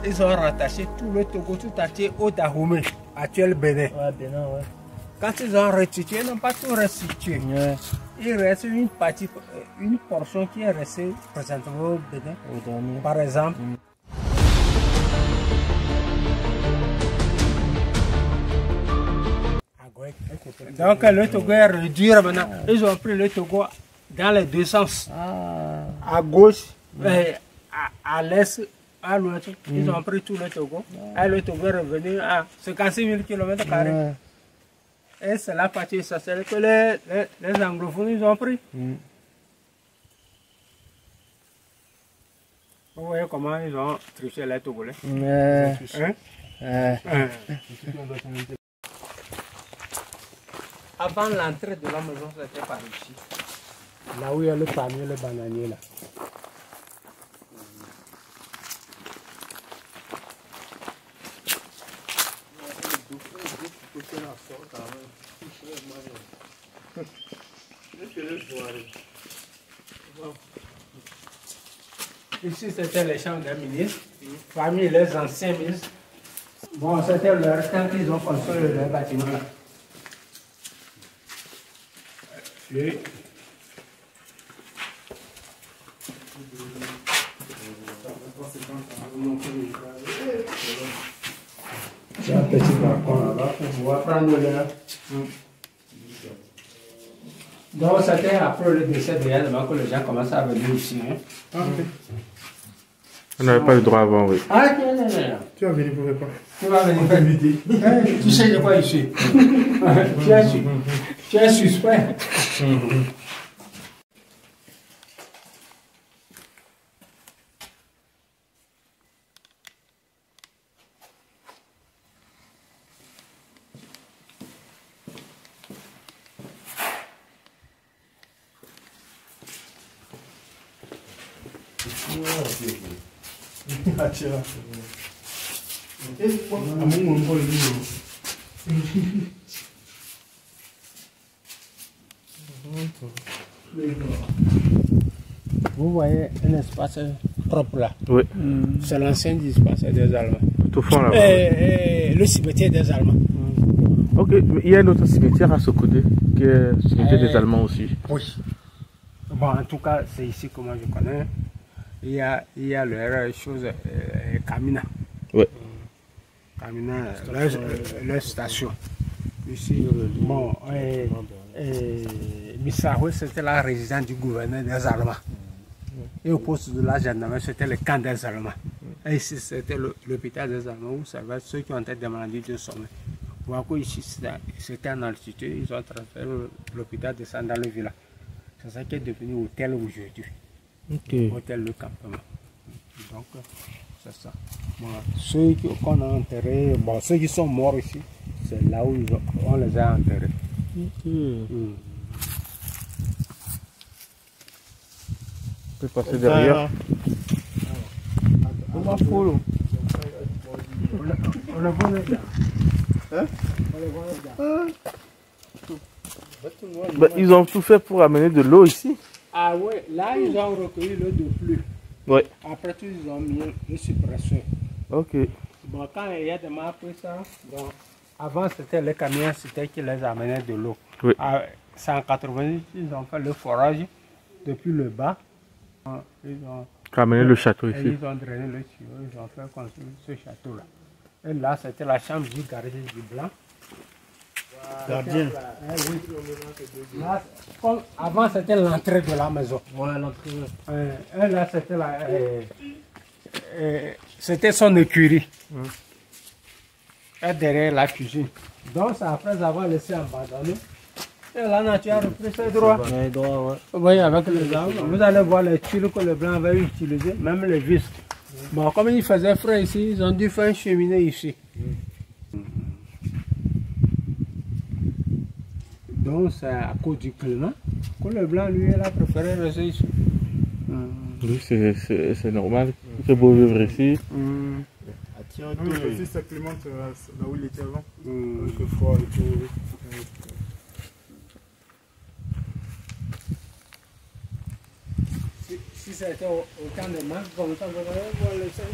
ils ont rattaché tout le Togo tout entier au Dahomey, actuel Bénin. Ouais, Bénin, ouais. Quand ils ont restitué, ils n'ont pas tout restitué. Ouais. Il reste une partie, une portion qui est restée présentement au Bénin. Par exemple. Donc le Togo est réduit maintenant. Ils ont pris le Togo dans les deux sens. À gauche, à l'est, à l'ouest. Ils ont pris tout le Togo. Et le Togo est revenu à 56 000 km². Et c'est la partie essentielle que les anglophones ils ont pris. Vous voyez comment ils ont triché les Togolais. Avant l'entrée de la maison, c'était par ici. Là où il y a le palmier, le bananier là. Ici, c'était les champs des ministres, parmi les anciens ministres. Bon, c'était leur temps qu'ils ont construit le bâtiment là. Et il y a un petit balcon là-bas pour pouvoir prendre l'air. Donc c'était après le décès de Yann que les gens commencent à venir ici. On n'avait pas le droit avant, oui. Ah, non. Tu vas venir pour quoi? Tu vas venir faire midi. Tu sais de quoi je suis. Tu es suspect. Vous voyez un espace propre là. Oui. C'est l'ancien dispensaire des Allemands. Tout fond là. Le cimetière des Allemands. Ok, mais il y a un autre cimetière à ce côté, qui est le cimetière des Allemands aussi. Oui. Bon, en tout cas, c'est ici que moi je connais. Il y a leur chose, Kamina. Oui. Kamina, leur station. Ici, bon, Missaoué, c'était la résidence du gouverneur des Allemands. Et au poste de la gendarmerie, c'était le camp des Allemands. Et ici, c'était l'hôpital des Allemands où ça va ceux qui ont été des maladies de sommeil. Voilà ici, c'était en altitude, ils ont transféré l'hôpital de ça dans le village. C'est ça qui est devenu hôtel aujourd'hui. Hôtel de campement. Donc, c'est ça. Bon, ceux qu'on a enterrés, bon, ceux qui sont morts ici, c'est là où on les a enterrés. On peut passer derrière. On va follow. On le voit là. Bah, ils ont tout fait pour amener de l'eau ici. Ah ouais, là ils ont recueilli l'eau de pluie. Oui. Après tout, ils ont mis le suppresseur. Ok. Bon, quand il y a des mains après ça, donc, avant c'était les camions qui les amenaient de l'eau. Oui. C'est en 90, ils ont fait le forage depuis le bas. Ils ont Ramener le château ici. Ils ont drainé le tuyau, ils ont fait construire ce château-là. Et là, c'était la chambre du gardien du blanc. Gardien. Oui. Là, avant, c'était l'entrée de la maison. Ouais, l'entrée. Et là, c'était c'était son écurie. Et derrière la cuisine. Donc, c'est après avoir laissé abandonner. Et la nature a repris ses droits. Ouais, droit, ouais. Vous voyez, avec les arbres, vous allez voir les tuiles que le blanc avait utilisées, même les vis. Bon, comme il faisait frais ici, ils ont dû faire une cheminée ici. Donc, c'est à cause du climat que le blanc, lui, il a préféré rester ici. Oui, c'est normal. C'est beau vivre ici. Oui, ici, ça clémente là où il était avant. Avec le froid et tout. Si c'était au temps de Marc, comme ça, vous allez voir le sel.